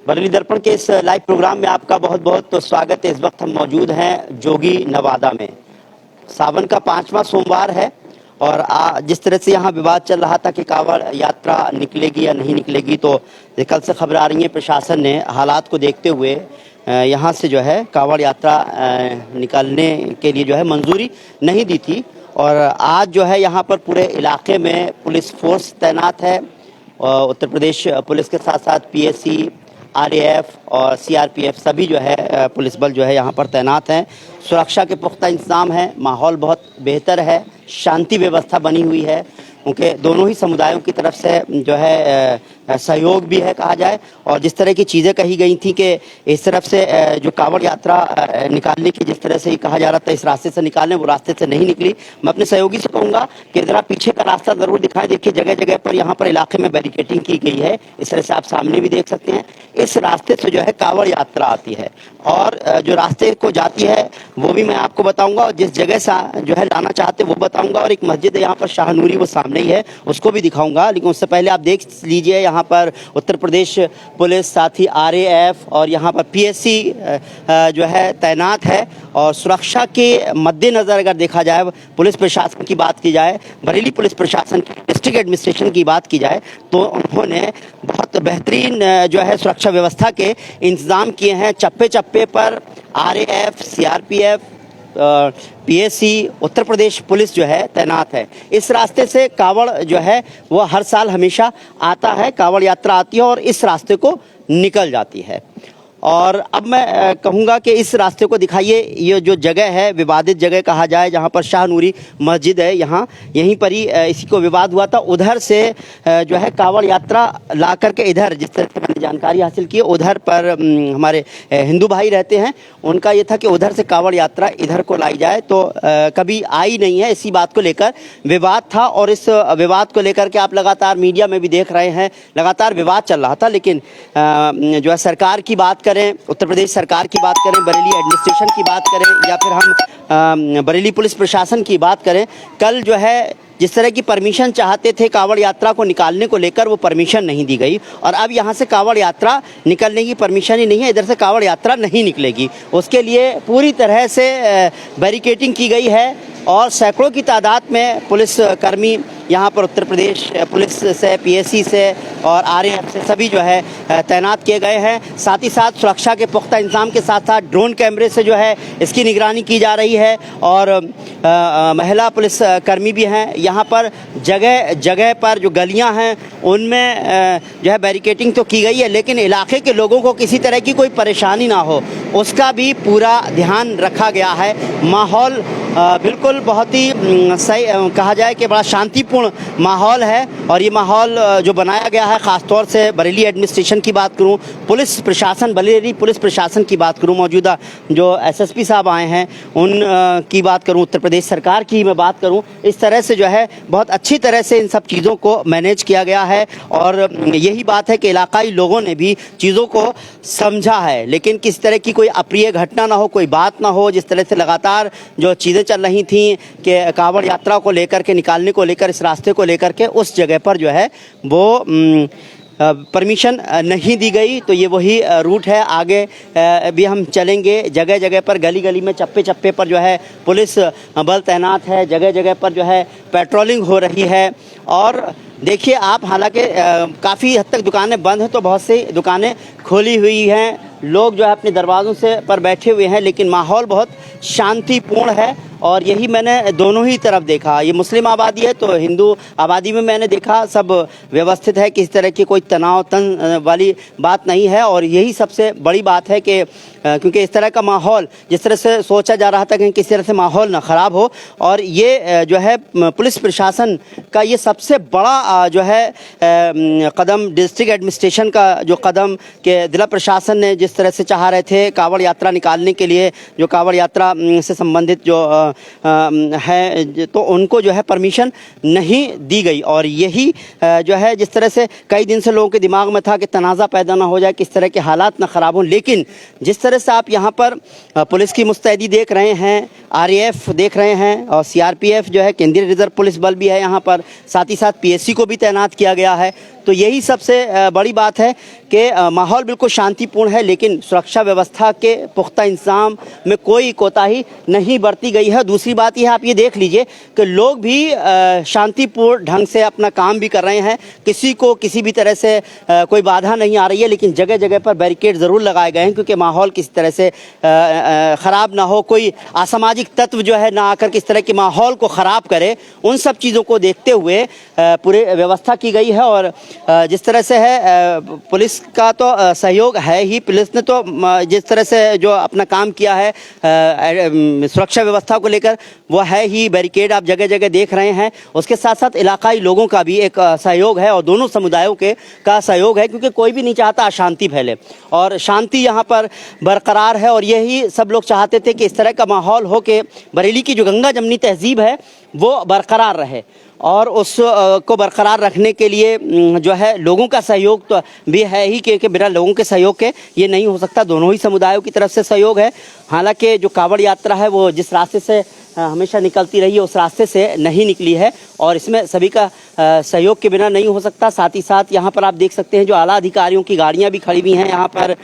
बरेली दर्पण के इस लाइव प्रोग्राम में आपका बहुत बहुत स्वागत है। इस वक्त हम मौजूद हैं जोगी नवादा में। सावन का 5वां सोमवार है और जिस तरह से यहाँ विवाद चल रहा था कि कांवड़ यात्रा निकलेगी या नहीं निकलेगी, तो कल से खबर आ रही है प्रशासन ने हालात को देखते हुए यहाँ से जो है कांवड़ यात्रा निकालने के लिए जो है मंजूरी नहीं दी थी। और आज जो है यहाँ पर पूरे इलाके में पुलिस फोर्स तैनात है। उत्तर प्रदेश पुलिस के साथ साथ पीएसी, आरएएफ और सीआरपीएफ सभी जो है पुलिस बल जो है यहाँ पर तैनात हैं। सुरक्षा के पुख्ता इंतजाम है, माहौल बहुत बेहतर है, शांति व्यवस्था बनी हुई है, क्योंकि दोनों ही समुदायों की तरफ से जो है सहयोग भी है कहा जाए। और जिस तरह की चीज़ें कही गई थी कि इस तरफ से जो कांवड़ यात्रा निकालने की जिस तरह से ही कहा जा रहा था इस रास्ते से निकालने, वो रास्ते से नहीं निकली। मैं अपने सहयोगी से कहूँगा कि ज़रा पीछे का रास्ता ज़रूर दिखाएं। देखिए जगह जगह पर यहाँ पर इलाके में बैरिकेडिंग की गई है, इस तरह से आप सामने भी देख सकते हैं। इस रास्ते से जो है कांवड़ यात्रा आती है और जो रास्ते को जाती है वो भी मैं आपको बताऊंगा, और जिस जगह से जो है लाना चाहते वो बताऊंगा। और एक मस्जिद है यहाँ पर शाहनूरी, वो सामने ही है, उसको भी दिखाऊंगा। लेकिन उससे पहले आप देख लीजिए यहाँ पर उत्तर प्रदेश पुलिस, साथ ही आरएएफ और यहाँ पर पीएसी जो है तैनात है। और सुरक्षा के मद्देनज़र अगर देखा जाए, पुलिस प्रशासन की बात की जाए, बरेली पुलिस प्रशासन की, डिस्ट्रिक्ट एडमिनिस्ट्रेशन की बात की जाए, तो उन्होंने बहुत बेहतरीन जो है सुरक्षा व्यवस्था के इंतज़ाम किए हैं। चप्पे चप्पे पर RAF, CRPF, PAC, Uttar Pradesh police जो है तैनात है। इस रास्ते से कांवड़ जो है वो हर साल हमेशा आता है, कांवड़ यात्रा आती है और इस रास्ते को निकल जाती है। और अब मैं कहूँगा कि इस रास्ते को दिखाइए। ये जो जगह है, विवादित जगह कहा जाए, जहाँ पर शाहनूरी मस्जिद है, यहाँ यहीं पर ही इसी को विवाद हुआ था। उधर से जो है कांवड़ यात्रा ला करके इधर, जिस तरह से मैंने जानकारी हासिल की, उधर पर हमारे हिंदू भाई रहते हैं, उनका ये था कि उधर से कांवड़ यात्रा इधर को लाई जाए, तो कभी आई नहीं है। इसी बात को लेकर विवाद था और इस विवाद को लेकर के आप लगातार मीडिया में भी देख रहे हैं, लगातार विवाद चल रहा था। लेकिन जो है सरकार की बात करें, उत्तर प्रदेश सरकार की बात करें, बरेली एडमिनिस्ट्रेशन की बात करें, या फिर हम बरेली पुलिस प्रशासन की बात करें, कल जो है जिस तरह की परमिशन चाहते थे कांवड़ यात्रा को निकालने को लेकर, वो परमिशन नहीं दी गई। और अब यहाँ से कांवड़ यात्रा निकलने की परमिशन ही नहीं है, इधर से कांवड़ यात्रा नहीं निकलेगी। उसके लिए पूरी तरह से बैरिकेडिंग की गई है और सैकड़ों की तादाद में पुलिस कर्मी यहाँ पर उत्तर प्रदेश पुलिस से, पीएसी से और आरएएफ से सभी जो है तैनात किए गए हैं। साथ ही साथ सुरक्षा के पुख्ता इंतजाम के साथ साथ ड्रोन कैमरे से जो है इसकी निगरानी की जा रही है। और महिला पुलिस कर्मी भी हैं यहाँ पर। जगह जगह पर जो गलियाँ हैं उनमें जो है बैरिकेडिंग तो की गई है, लेकिन इलाके के लोगों को किसी तरह की कोई परेशानी ना हो उसका भी पूरा ध्यान रखा गया है। माहौल बिल्कुल बहुत ही सही कहा जाए कि बड़ा शांतिपूर्ण माहौल है। और ये माहौल जो बनाया गया है, ख़ासतौर से बरेली एडमिनिस्ट्रेशन की बात करूं, पुलिस प्रशासन, बरेली पुलिस प्रशासन की बात करूं, मौजूदा जो एसएसपी साहब आए हैं उन की बात करूं, उत्तर प्रदेश सरकार की मैं बात करूं, इस तरह से जो है बहुत अच्छी तरह से इन सब चीज़ों को मैनेज किया गया है। और यही बात है कि इलाकाई लोगों ने भी चीज़ों को समझा है, लेकिन किसी तरह की कोई अप्रिय घटना ना हो, कोई बात ना हो। जिस तरह से लगातार जो चीज़ें चल रही थी कि कांवड़ यात्रा को लेकर के, निकालने को लेकर, इस रास्ते को लेकर के, उस जगह पर जो है वो परमिशन नहीं दी गई। तो ये वही रूट है, आगे भी हम चलेंगे। जगह जगह पर, गली गली में, चप्पे चप्पे पर जो है पुलिस बल तैनात है, जगह जगह पर जो है पेट्रोलिंग हो रही है। और देखिए आप, हालांकि काफ़ी हद तक दुकानें बंद हैं तो बहुत सी दुकानें खोली हुई हैं, लोग जो है अपने दरवाज़ों से पर बैठे हुए हैं, लेकिन माहौल बहुत शांतिपूर्ण है। और यही मैंने दोनों ही तरफ देखा। ये मुस्लिम आबादी है तो हिंदू आबादी में मैंने देखा सब व्यवस्थित है, किसी तरह की कोई तनाव तन वाली बात नहीं है। और यही सबसे बड़ी बात है कि क्योंकि इस तरह का माहौल, जिस तरह से सोचा जा रहा था कि किसी तरह से माहौल ना ख़राब हो, और ये जो है पुलिस प्रशासन का ये सबसे बड़ा जो है कदम, डिस्ट्रिक्ट एडमिनिस्ट्रेशन का जो कदम के जिला प्रशासन ने जिस तरह से चाह रहे थे कांवड़ यात्रा निकालने के लिए, जो कांवड़ यात्रा से संबंधित जो है, तो उनको जो है परमिशन नहीं दी गई। और यही जो है जिस तरह से कई दिन से लोगों के दिमाग में था कि तनाज़ा पैदा ना हो जाए, किस तरह के हालात ना ख़राब हों। लेकिन जिस तरह से आप यहाँ पर पुलिस की मुस्तैदी देख रहे हैं, आरएएफ देख रहे हैं और सीआरपीएफ जो है केंद्रीय रिजर्व पुलिस बल भी है यहाँ पर, साथ ही साथ पीएसी को भी तैनात किया गया है। तो यही सबसे बड़ी बात है कि माहौल बिल्कुल शांतिपूर्ण है, लेकिन सुरक्षा व्यवस्था के पुख्ता इंतजाम में कोई कोताही नहीं बरती गई है। दूसरी बात यह, आप ये देख लीजिए कि लोग भी शांतिपूर्ण ढंग से अपना काम भी कर रहे हैं, किसी को किसी भी तरह से कोई बाधा नहीं आ रही है, लेकिन जगह जगह पर बैरिकेड ज़रूर लगाए गए हैं क्योंकि माहौल किसी तरह से ख़राब ना हो, कोई असामाजिक तत्व जो है ना आकर किस तरह के माहौल को ख़राब करे, उन सब चीज़ों को देखते हुए पूरी व्यवस्था की गई है। और जिस तरह से है पुलिस का तो सहयोग है ही, पुलिस ने तो जिस तरह से जो अपना काम किया है सुरक्षा व्यवस्था को लेकर वो है ही, बैरिकेड आप जगह जगह देख रहे हैं। उसके साथ साथ इलाकाई लोगों का भी एक सहयोग है और दोनों समुदायों के का सहयोग है, क्योंकि कोई भी नहीं चाहता अशांति फैले और शांति यहाँ पर बरकरार है। और यही सब लोग चाहते थे कि इस तरह का माहौल हो कि बरेली की जो गंगा जमनी तहजीब है वो बरकरार रहे, और उस को बरकरार रखने के लिए जो है लोगों का सहयोग तो भी है ही, क्योंकि बिना लोगों के सहयोग के ये नहीं हो सकता। दोनों ही समुदायों की तरफ से सहयोग है। हालांकि जो कांवड़ यात्रा है वो जिस रास्ते से हमेशा निकलती रही है उस रास्ते से नहीं निकली है, और इसमें सभी का सहयोग के बिना नहीं हो सकता। साथ ही साथ यहाँ पर आप देख सकते हैं जो आला अधिकारियों की गाड़ियाँ भी खड़ी हुई हैं। यहाँ पर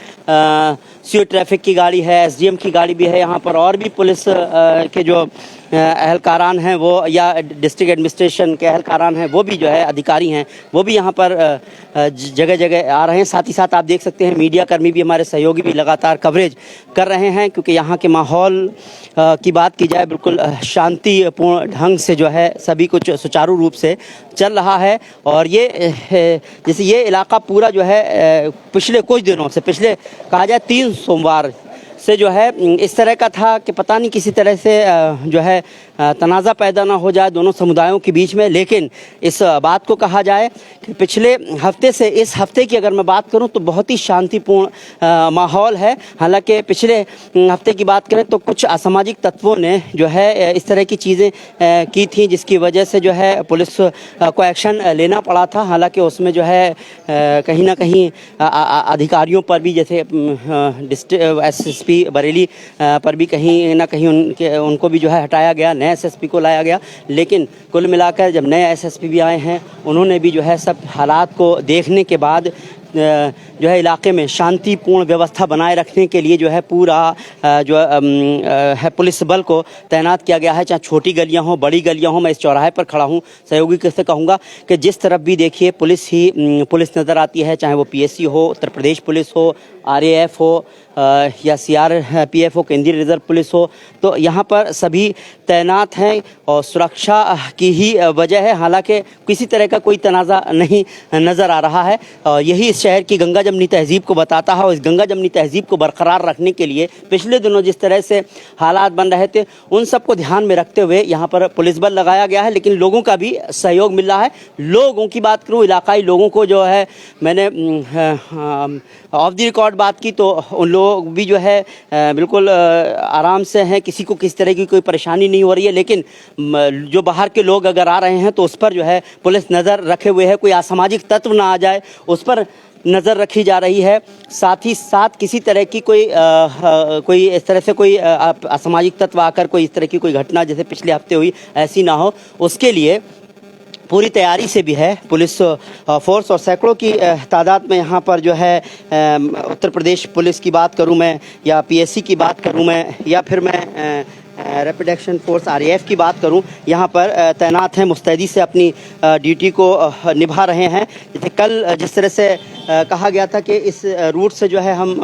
सीओ ट्रैफिक की गाड़ी है, एसडीएम की गाड़ी भी है यहाँ पर, और भी पुलिस के जो एहलकारान हैं वो, या डिस्ट्रिक्ट एडमिनिस्ट्रेशन के एहलकारान हैं वो भी जो है अधिकारी हैं वो भी यहाँ पर जगह जगह आ रहे हैं। साथ ही साथ आप देख सकते हैं मीडिया कर्मी भी, हमारे सहयोगी भी लगातार कवरेज कर रहे हैं, क्योंकि यहाँ के माहौल की बात की जाए बिल्कुल शांतिपूर्ण ढंग से जो है सभी कुछ सुचारू रूप से चल रहा है। और ये जैसे ये इलाका पूरा जो है पिछले कुछ दिनों से, पिछले कहा जाए 3 सोमवार से जो है इस तरह का था कि पता नहीं किसी तरह से जो है तनाज़ा पैदा ना हो जाए दोनों समुदायों के बीच में। लेकिन इस बात को कहा जाए कि पिछले हफ्ते से इस हफ्ते की अगर मैं बात करूं तो बहुत ही शांतिपूर्ण माहौल है। हालांकि पिछले हफ्ते की बात करें तो कुछ असामाजिक तत्वों ने जो है इस तरह की चीज़ें की थी, जिसकी वजह से जो है पुलिस को एक्शन लेना पड़ा था। हालांकि उसमें जो है कहीं ना कहीं अधिकारियों पर भी, जैसे एसएसपी बरेली पर भी कहीं ना कहीं उनको भी जो है हटाया गया, नए एसएसपी को लाया गया। लेकिन कुल मिलाकर जब नए एसएसपी भी आए हैं उन्होंने भी जो है सब हालात को देखने के बाद जो है इलाके में शांतिपूर्ण व्यवस्था बनाए रखने के लिए जो है पूरा जो है पुलिस बल को तैनात किया गया है। चाहे छोटी गलियां हों, बड़ी गलियां हों, मैं इस चौराहे पर खड़ा हूं, सहयोगी से कहूँगा कि जिस तरफ भी देखिए पुलिस नज़र आती है, चाहे वो पीएससी हो, उत्तर प्रदेश पुलिस हो, आरएएफ हो या सीआरपीएफ हो, केंद्रीय रिजर्व पुलिस हो, तो यहाँ पर सभी तैनात हैं और सुरक्षा की ही वजह है। हालांकि किसी तरह का कोई तनाज़ा नहीं नज़र आ रहा है। यही इस शहर की गंगा जमनी तहजीब को बताता है, और इस गंगा जमनी तहजीब को बरकरार रखने के लिए पिछले दिनों जिस तरह से हालात बन रहे थे उन सबको ध्यान में रखते हुए यहाँ पर पुलिस बल लगाया गया है। लेकिन लोगों का भी सहयोग मिल रहा है। लोगों की बात करूँ, इलाकाई लोगों को जो है, मैंने ऑफ द रिकॉर्ड बात की तो उन लोग भी जो है बिल्कुल आराम से हैं, किसी को किस तरह की कोई परेशानी नहीं हो रही है। लेकिन जो बाहर के लोग अगर आ रहे हैं तो उस पर जो है पुलिस नज़र रखे हुए है, कोई असामाजिक तत्व ना आ जाए उस पर नज़र रखी जा रही है। साथ ही साथ किसी तरह की कोई इस तरह से कोई असामाजिक तत्व आकर कोई इस तरह की कोई घटना जैसे पिछले हफ्ते हुई ऐसी ना हो, उसके लिए पूरी तैयारी से भी है पुलिस फोर्स। और सैकड़ों की तादाद में यहाँ पर जो है उत्तर प्रदेश पुलिस की बात करूँ मैं, या पीएससी की बात करूँ मैं, या फिर मैं रैपिड एक्शन फोर्स आरएएफ की बात करूं, यहाँ पर तैनात हैं, मुस्तैदी से अपनी ड्यूटी को निभा रहे हैं। जैसे कल जिस तरह से कहा गया था कि इस रूट से जो है हम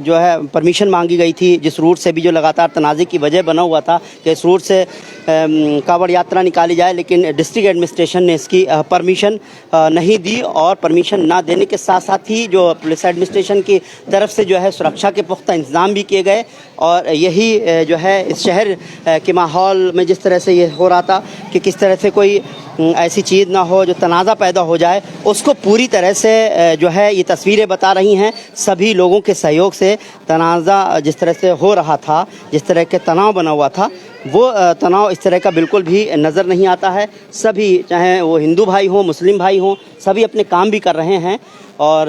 जो है परमिशन मांगी गई थी, जिस रूट से भी जो लगातार तनाज़े की वजह बना हुआ था कि इस रूट से कांवड़ यात्रा निकाली जाए, लेकिन डिस्ट्रिक्ट एडमिनिस्ट्रेशन ने इसकी परमिशन नहीं दी। और परमिशन ना देने के साथ साथ ही जो पुलिस एडमिनिस्ट्रेशन की तरफ से जो है सुरक्षा के पुख्ता इंतजाम भी किए गए। और यही जो है इस शहर के माहौल में जिस तरह से ये हो रहा था कि किस तरह से कोई ऐसी चीज़ ना हो जो तनाज़ा पैदा हो जाए, उसको पूरी तरह से जो है ये तस्वीरें बता रही हैं। सभी लोगों के सहयोग से तनाज़ा जिस तरह से हो रहा था, जिस तरह के तनाव बना हुआ था, वो तनाव इस तरह का बिल्कुल भी नज़र नहीं आता है। सभी, चाहे वो हिंदू भाई हों, मुस्लिम भाई हों, सभी अपने काम भी कर रहे हैं। और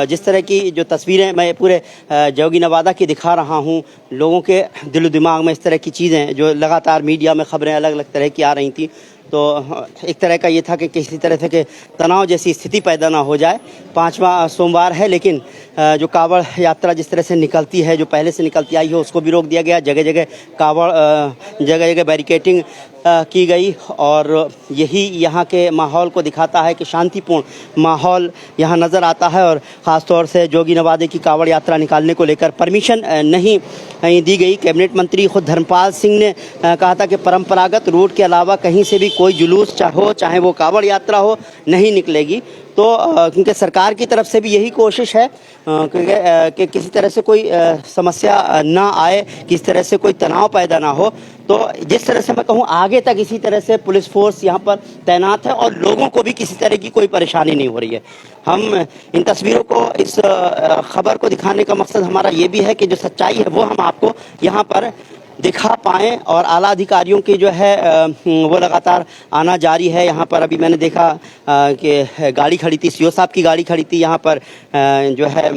जिस तरह की जो तस्वीरें मैं पूरे जोगी नवादा की दिखा रहा हूँ, लोगों के दिलो दिमाग में इस तरह की चीज़ें जो लगातार मीडिया में खबरें अलग अलग तरह की आ रही थी, तो एक तरह का ये था कि किसी तरह से के तनाव जैसी स्थिति पैदा ना हो जाए। 5वां सोमवार है, लेकिन जो कावड़ यात्रा जिस तरह से निकलती है, जो पहले से निकलती आई है, उसको भी रोक दिया गया। जगह जगह कावड़ जगह जगह बैरिकेटिंग की गई और यही यहाँ के माहौल को दिखाता है कि शांतिपूर्ण माहौल यहाँ नज़र आता है। और ख़ास तौर से जोगी नवादे की कावड़ यात्रा निकालने को लेकर परमिशन नहीं दी गई। कैबिनेट मंत्री खुद धर्मपाल सिंह ने कहा था कि परंपरागत रूट के अलावा कहीं से भी कोई जुलूस चाहे वो कावड़ यात्रा हो, नहीं निकलेगी। तो क्योंकि सरकार की तरफ से भी यही कोशिश है कि किसी तरह से कोई समस्या ना आए, किसी तरह से कोई तनाव पैदा ना हो। तो जिस तरह से मैं कहूँ आगे तक इसी तरह से पुलिस फोर्स यहाँ पर तैनात है और लोगों को भी किसी तरह की कोई परेशानी नहीं हो रही है। हम इन तस्वीरों को, इस खबर को दिखाने का मकसद हमारा ये भी है कि जो सच्चाई है वो हम आपको यहाँ पर दिखा पाएँ। और आला अधिकारियों की जो है वो लगातार आना जारी है। यहाँ पर अभी मैंने देखा कि गाड़ी खड़ी थी, सीओ साहब की गाड़ी खड़ी थी यहाँ पर, जो है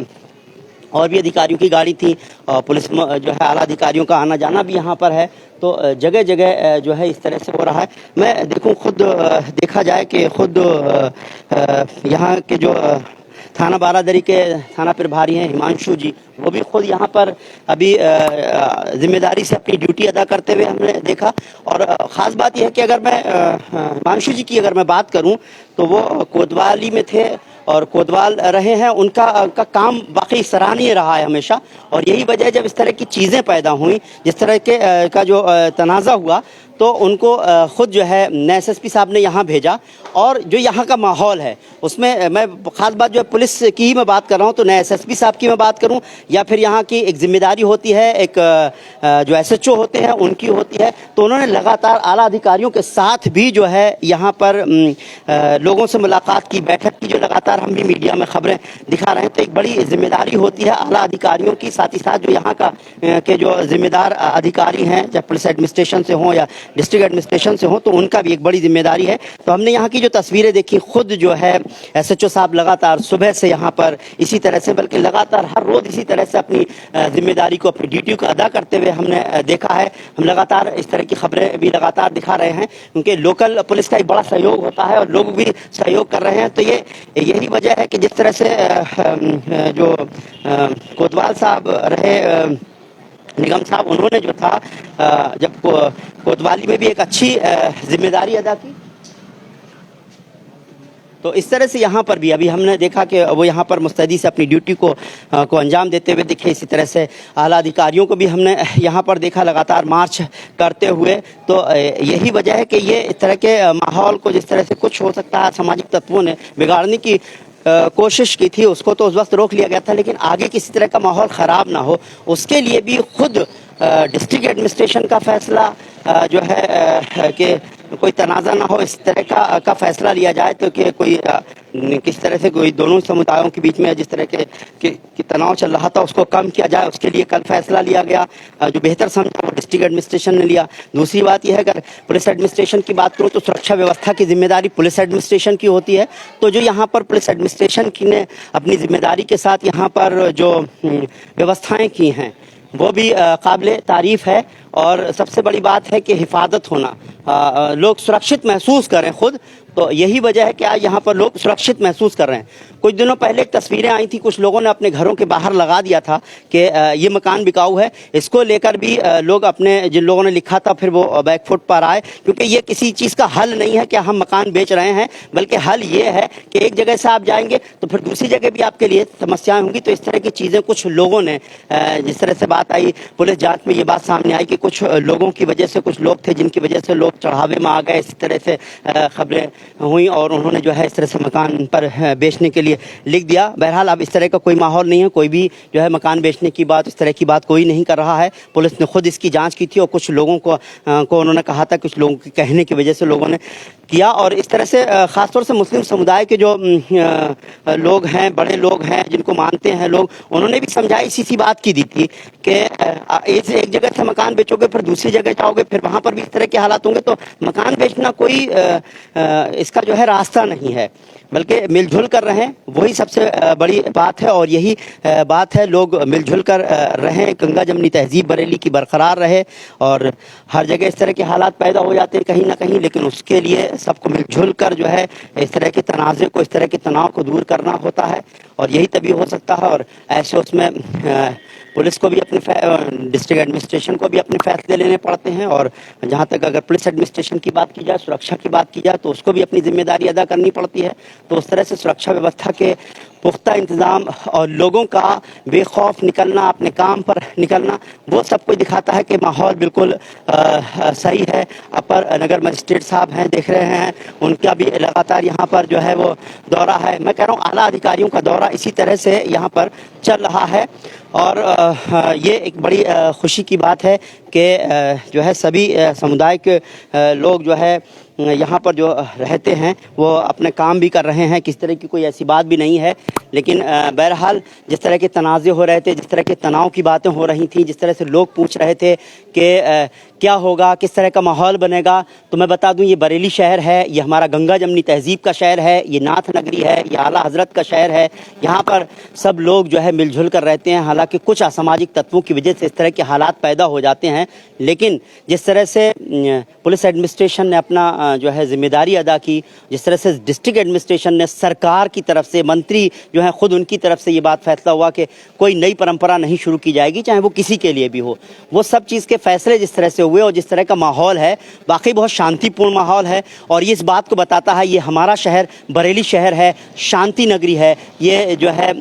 और भी अधिकारियों की गाड़ी थी और पुलिस जो है आला अधिकारियों का आना जाना भी यहाँ पर है। तो जगह जगह जो है इस तरह से हो रहा है। मैं देखूँ खुद देखा जाए कि खुद यहाँ के जो थाना बारादरी के थाना प्रभारी हैं हिमांशु जी, वो भी खुद यहाँ पर अभी जिम्मेदारी से अपनी ड्यूटी अदा करते हुए हमने देखा। और ख़ास बात यह है कि अगर मैं हिमांशु जी की अगर मैं बात करूँ तो वो कोतवाली में थे और कोतवाल रहे हैं। उनका काम वाकई सराहनीय रहा है हमेशा। और यही वजह जब इस तरह की चीज़ें पैदा हुई, जिस तरह के का जो तनाज़ा हुआ, तो उनको ख़ुद जो है नए एसएसपी साहब ने यहाँ भेजा। और जो यहाँ का माहौल है उसमें मैं ख़ास बात जो है पुलिस की ही मैं बात कर रहा हूँ, तो नए एसएसपी साहब की मैं बात करूँ या फिर यहाँ की एक जिम्मेदारी होती है, एक जो एसएचओ होते हैं उनकी होती है, तो उन्होंने लगातार आला अधिकारियों के साथ भी जो है यहाँ पर लोगों से मुलाकात की, बैठक की, जो लगातार हम भी मीडिया में खबरें दिखा रहे हैं। तो एक बड़ी जिम्मेदारी होती है आला अधिकारियों की, साथ ही साथ जो यहाँ का के जो जिम्मेदार अधिकारी हैं, चाहे पुलिस एडमिनिस्ट्रेशन से हों या डिस्ट्रिक्ट एडमिनिस्ट्रेशन से हों, तो उनका भी एक बड़ी जिम्मेदारी है। तो हमने यहाँ की जो तस्वीरें देखी, खुद जो है एसएचओ साहब लगातार सुबह से यहाँ पर इसी तरह से, बल्कि लगातार हर रोज इसी तरह से अपनी जिम्मेदारी को, अपनी ड्यूटी को अदा करते हुए हमने देखा है। हम लगातार इस तरह की खबरें भी लगातार दिखा रहे हैं, क्योंकि लोकल पुलिस का एक बड़ा सहयोग होता है और लोग भी सहयोग कर रहे हैं। तो यही वजह है कि जिस तरह से जो कोतवाल साहब रहे, निगम साहब, उन्होंने जो था जब कोतवाली में भी एक अच्छी जिम्मेदारी अदा की, तो इस तरह से यहाँ पर भी अभी हमने देखा कि वो यहाँ पर मुस्तैदी से अपनी ड्यूटी को अंजाम देते हुए दिखे। इसी तरह से आला अधिकारियों को भी हमने यहाँ पर देखा लगातार मार्च करते हुए। तो यही वजह है कि ये इस तरह के माहौल को, जिस तरह से कुछ हो सकता है सामाजिक तत्वों ने बिगाड़ने की कोशिश की थी, उसको तो उस वक्त रोक लिया गया था, लेकिन आगे किसी तरह का माहौल ख़राब ना हो उसके लिए भी खुद डिस्ट्रिक्ट एडमिनिस्ट्रेशन का फैसला जो है कि कोई तनाज़ा ना हो, इस तरह का फैसला लिया जाए। तो कि कोई किस तरह से कोई दोनों समुदायों के बीच में जिस तरह के तनाव चल रहा था उसको कम किया जाए, उसके लिए कल फैसला लिया गया। जो बेहतर समझा वो डिस्ट्रिक्ट एडमिनिस्ट्रेशन ने लिया। दूसरी बात यह है, अगर पुलिस एडमिनिस्ट्रेशन की बात करूँ तो सुरक्षा व्यवस्था की जिम्मेदारी पुलिस एडमिनिस्ट्रेशन की होती है। तो जो यहाँ पर पुलिस एडमिनिस्ट्रेशन की ने अपनी जिम्मेदारी के साथ यहाँ पर जो व्यवस्थाएँ की हैं वो भी काबिल तारीफ़ है। और सबसे बड़ी बात है कि हिफाजत होना, लोग सुरक्षित महसूस करें खुद। तो यही वजह है कि आज यहाँ पर लोग सुरक्षित महसूस कर रहे हैं। कुछ दिनों पहले एक तस्वीरें आई थी, कुछ लोगों ने अपने घरों के बाहर लगा दिया था कि ये मकान बिकाऊ है। इसको लेकर भी लोग अपने, जिन लोगों ने लिखा था, फिर वो बैकफुट पर आए, क्योंकि ये किसी चीज़ का हल नहीं है कि हम मकान बेच रहे हैं, बल्कि हल ये है कि एक जगह से आप जाएंगे तो फिर दूसरी जगह भी आपके लिए समस्याएं होंगी। तो इस तरह की चीज़ें कुछ लोगों ने, जिस तरह से बात आई, पुलिस जांच में ये बात सामने आई कि कुछ लोगों की वजह से, कुछ लोग थे जिनकी वजह से लोग चढ़ावे में आ गए, इस तरह से खबरें हुई और उन्होंने जो है इस तरह से मकान पर बेचने के लिए लिख दिया। बहरहाल अब इस तरह का कोई माहौल नहीं है, कोई भी जो है मकान बेचने की बात, इस तरह की बात कोई नहीं कर रहा है। पुलिस ने खुद इसकी जांच की थी और कुछ लोगों को उन्होंने कहा था, कुछ लोगों के कहने की वजह से लोगों ने किया। और इस तरह से ख़ासतौर से मुस्लिम समुदाय के जो लोग हैं, बड़े लोग हैं जिनको मानते हैं लोग, उन्होंने भी समझाइश इसी बात की दी थी कि एक जगह से मकान बेचोगे फिर दूसरी जगह जाओगे, फिर वहाँ पर भी इस तरह के हालात होंगे। तो मकान बेचना कोई इसका जो है रास्ता नहीं है। बल्कि मिलजुल कर रहें, वही सबसे बड़ी बात है। और यही बात है, लोग मिलजुल कर रहें, गंगा जमनी तहजीब बरेली की बरकरार रहे। और हर जगह इस तरह के हालात पैदा हो जाते हैं कहीं ना कहीं, लेकिन उसके लिए सबको मिलजुल कर जो है इस तरह के तनाज़े को, इस तरह के तनाव को दूर करना होता है, और यही तभी हो सकता है। और ऐसे उसमें पुलिस को भी अपने डिस्ट्रिक्ट एडमिनिस्ट्रेशन को भी अपने फैसले लेने पड़ते हैं। और जहाँ तक अगर पुलिस एडमिनिस्ट्रेशन की बात की जाए, सुरक्षा की बात की जाए, तो उसको भी अपनी जिम्मेदारी अदा करनी पड़ती है। तो उस तरह से सुरक्षा व्यवस्था के पुख्ता इंतज़ाम और लोगों का बेखौफ निकलना, अपने काम पर निकलना, वो सब कुछ दिखाता है कि माहौल बिल्कुल सही है। अपर नगर मजिस्ट्रेट साहब हैं, देख रहे हैं, उनका भी लगातार यहाँ पर जो है वो दौरा है। मैं कह रहा हूँ आला अधिकारियों का दौरा इसी तरह से यहाँ पर चल रहा है। और ये एक बड़ी खुशी की बात है कि जो है सभी समुदाय के लोग जो है यहाँ पर जो रहते हैं वो अपने काम भी कर रहे हैं, किस तरह की कोई ऐसी बात भी नहीं है। लेकिन बहरहाल जिस तरह के तनाज़े हो रहे थे, जिस तरह के तनाव की बातें हो रही थी, जिस तरह से लोग पूछ रहे थे कि क्या होगा, किस तरह का माहौल बनेगा, तो मैं बता दूं ये बरेली शहर है, ये हमारा गंगा जमनी तहजीब का शहर है, ये नाथ नगरी है, ये आला हज़रत का शहर है। यहाँ पर सब लोग जो है मिलजुल कर रहते हैं। हालांकि कुछ असामाजिक तत्वों की वजह से इस तरह के हालात पैदा हो जाते हैं, लेकिन जिस तरह से पुलिस एडमिनिस्ट्रेशन ने अपना जो है जिम्मेदारी अदा की, जिस तरह से डिस्ट्रिक्ट एडमिनिस्ट्रेशन ने, सरकार की तरफ से, मंत्री जो है खुद उनकी तरफ से ये बात फैसला हुआ कि कोई नई परंपरा नहीं शुरू की जाएगी, चाहे वो किसी के लिए भी हो। वो सब चीज़ के फैसले जिस तरह से हुए और जिस तरह का माहौल है, वाकई बहुत शांतिपूर्ण माहौल है। और ये इस बात को बताता है, ये हमारा शहर बरेली शहर है, शांति नगरी है, ये जो है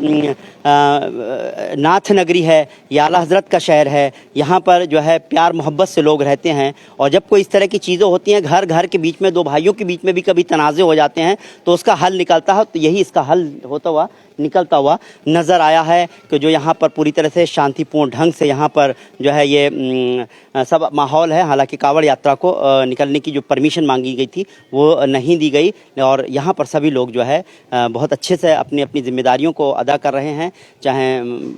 नाथ नगरी है, ये आला हज़रत का शहर है। यहाँ पर जो है प्यार मोहब्बत से लोग रहते हैं। और जब कोई इस तरह की चीज़ें होती हैं, घर घर के बीच में, दो भाइयों के बीच में भी कभी तनाज़े हो जाते हैं, तो उसका हल निकलता है। तो यही इसका हल होता हुआ निकलता हुआ नज़र आया है कि जो यहाँ पर पूरी तरह से शांतिपूर्ण ढंग से यहाँ पर जो है ये सब माहौल है। हालांकि कांवड़ यात्रा को निकलने की जो परमिशन मांगी गई थी वो नहीं दी गई, और यहाँ पर सभी लोग जो है बहुत अच्छे से अपनी अपनी जिम्मेदारियों को अदा कर रहे हैं। चाहे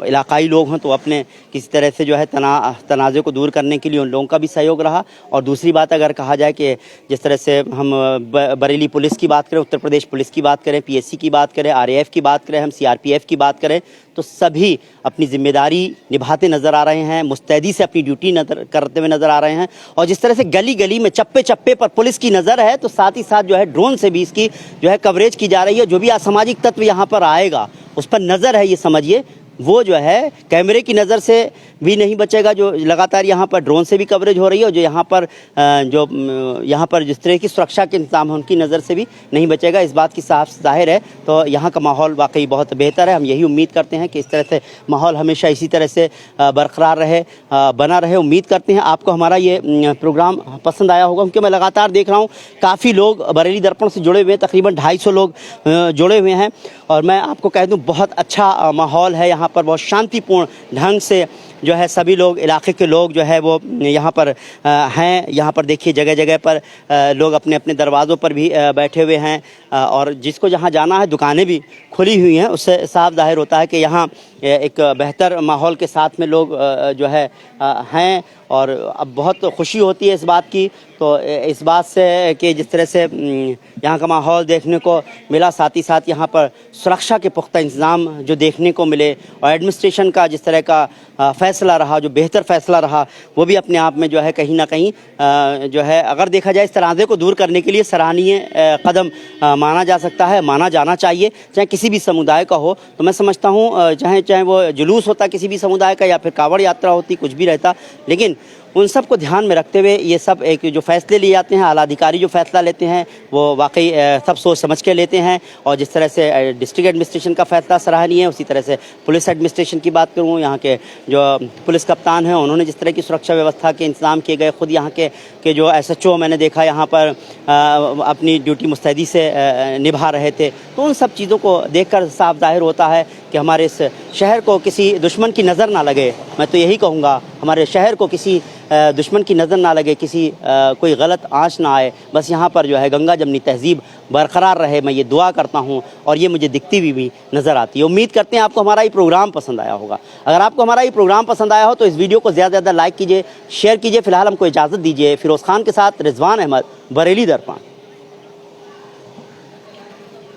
इलाकाई लोग हों तो अपने किसी तरह से जो है तनाज़े को दूर करने के लिए उन लोगों का भी सहयोग रहा। और दूसरी बात अगर कहा जाए कि जिस तरह से हम बरेली पुलिस की बात करें, उत्तर प्रदेश पुलिस की बात करें, PSC की बात करें, RAF की बात करें, हम CRPF की बात करें, तो सभी अपनी जिम्मेदारी निभाते नज़र आ रहे हैं, मुस्तैदी से अपनी ड्यूटी करते हुए नज़र आ रहे हैं। और जिस तरह से गली गली में, चप्पे चप्पे पर पुलिस की नज़र है, तो साथ ही साथ जो है ड्रोन से भी इसकी जो है कवरेज की जा रही है। जो भी असामाजिक तत्व यहाँ पर आएगा उस पर नज़र है, ये समझिए, वो जो है कैमरे की नज़र से भी नहीं बचेगा, जो लगातार यहाँ पर ड्रोन से भी कवरेज हो रही है, और जो यहाँ पर जिस तरह की सुरक्षा के इंतजाम है उनकी नज़र से भी नहीं बचेगा। इस बात की साफ जाहिर है। तो यहाँ का माहौल वाकई बहुत बेहतर है। हम यही उम्मीद करते हैं कि इस तरह से माहौल हमेशा इसी तरह से बरकरार रहे, बना रहे। उम्मीद करते हैं आपको हमारा ये प्रोग्राम पसंद आया होगा, क्योंकि मैं लगातार देख रहा हूँ काफ़ी लोग बरेली दर्पण से जुड़े हुए हैं, तकरीबन 250 लोग जुड़े हुए हैं। और मैं आपको कह दूँ बहुत अच्छा माहौल है यहाँ पर, बहुत शांतिपूर्ण ढंग से जो है सभी लोग, इलाके के लोग जो है वो यहाँ पर हैं। यहाँ पर देखिए जगह जगह पर लोग अपने अपने दरवाज़ों पर भी बैठे हुए हैं, और जिसको जहाँ जाना है दुकानें भी खुली हुई हैं। उससे साफ जाहिर होता है कि यहाँ एक बेहतर माहौल के साथ में लोग जो है हैं। और अब बहुत खुशी होती है इस बात की, तो इस बात से कि जिस तरह से यहाँ का माहौल देखने को मिला, साथ ही साथ यहाँ पर सुरक्षा के पुख्ता इंतज़ाम जो देखने को मिले, और एडमिनिस्ट्रेशन का जिस तरह का फ़ैसला रहा, जो बेहतर फ़ैसला रहा, वो भी अपने आप में जो है कहीं ना कहीं जो है अगर देखा जाए इस तनाज़े को दूर करने के लिए सराहनीय कदम माना जा सकता है, माना जाना चाहिए, चाहे किसी भी समुदाय का हो। तो मैं समझता हूँ चाहे वो जुलूस होता किसी भी समुदाय का, या फिर कांवड़ यात्रा होती, कुछ भी रहता, लेकिन उन सब को ध्यान में रखते हुए ये सब एक जो फैसले लिए जाते हैं, आला अधिकारी जो फैसला लेते हैं वो वाकई सब सोच समझ के लेते हैं। और जिस तरह से डिस्ट्रिक्ट एडमिनिस्ट्रेशन का फैसला सराहनीय है, उसी तरह से पुलिस एडमिनिस्ट्रेशन की बात करूँ, यहाँ के जो पुलिस कप्तान हैं उन्होंने जिस तरह की सुरक्षा व्यवस्था के इंतजाम किए गए, खुद यहाँ के जो SHO मैंने देखा यहाँ पर अपनी ड्यूटी मुस्तैदी से निभा रहे थे। तो उन सब चीज़ों को देखकर साफ जाहिर होता है कि हमारे इस शहर को किसी दुश्मन की नज़र ना लगे। मैं तो यही कहूँगा, हमारे शहर को किसी दुश्मन की नज़र ना लगे, किसी कोई गलत आँच ना आए, बस यहाँ पर जो है गंगा जमनी तहजीब बरकरार रहे। मैं ये दुआ करता हूँ, और ये मुझे दिखती हुई भी नज़र आती है। उम्मीद करते हैं आपको हमारा ये प्रोग्राम पसंद आया होगा। अगर आपको हमारा ये प्रोग्राम पसंद आया हो तो इस वीडियो को ज़्यादा से ज़्यादा लाइक कीजिए, शेयर कीजिए। फिलहाल हमको इजाज़त दीजिए। फिरोज़ खान के साथ रिजवान अहमद, बरेली दर्पण।